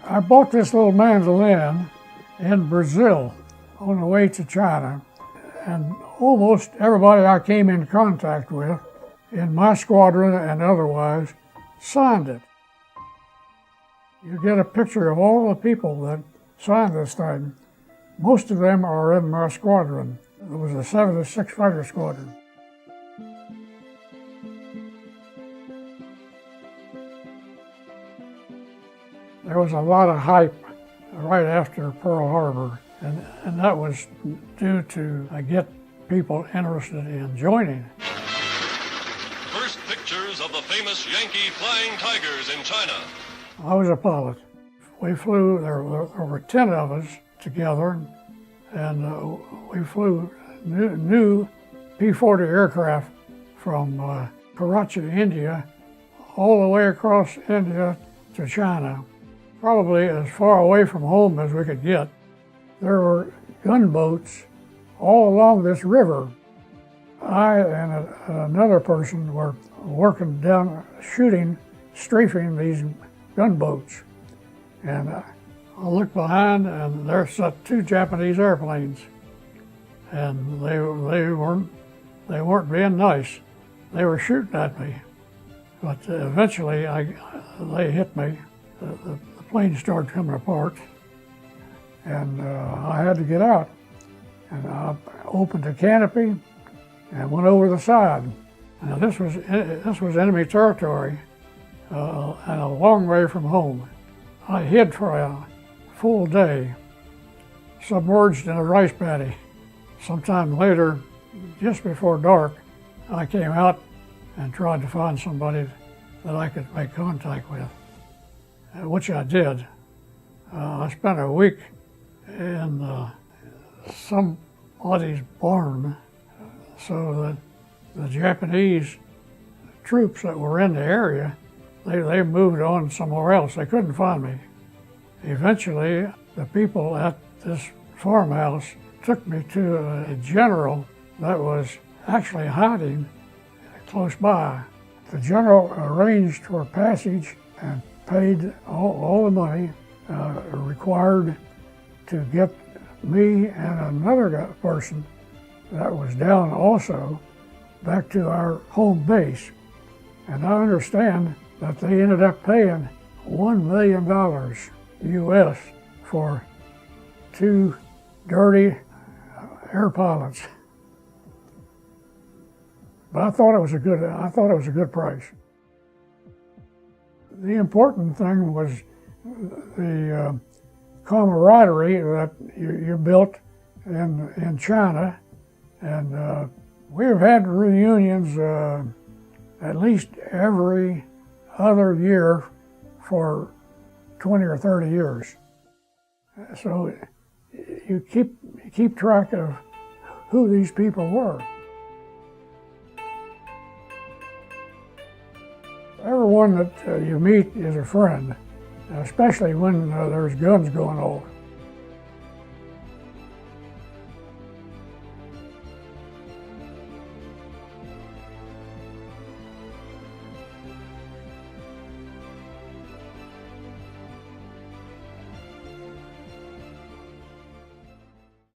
I bought this little mandolin in Brazil on the way to China, and almost everybody I came in contact with in my squadron and otherwise signed it. You get a picture of all the people that signed this thing. Most of them are in my squadron. It was a 76 Fighter Squadron. There was a lot of hype right after Pearl Harbor, and that was due to get people interested in joining. First pictures of the famous Yankee Flying Tigers in China. I was a pilot. We flew, there were 10 of us together, and we flew new P-40 aircraft from Karachi, India, all the way across India to China, probably as far away from home as we could get. There were gunboats all along this river. I and another person were working down, shooting, strafing these gunboats. And I looked behind, and there sat 2 Japanese airplanes. And they weren't being nice. They were shooting at me. But eventually they hit me. The plane started coming apart, and I had to get out. And I opened the canopy and went over the side. Now this was enemy territory and a long way from home. I hid for a full day, submerged in a rice paddy. Sometime later, just before dark, I came out and tried to find somebody that I could make contact with, which I did. I spent a week in somebody's barn so that the Japanese troops that were in the area, they moved on somewhere else. They couldn't find me. Eventually, the people at this farmhouse took me to a general that was actually hiding close by. The general arranged for passage and paid all the money required to get me and another person that was down also back to our home base. And I understand that they ended up paying $1 million US for 2 dirty air pilots. But I thought it was a good price. The important thing was the camaraderie that you built in China, and we've had reunions at least every other year for 20 or 30 years. So you keep track of who these people were. Everyone that you meet is a friend, especially when there's guns going off.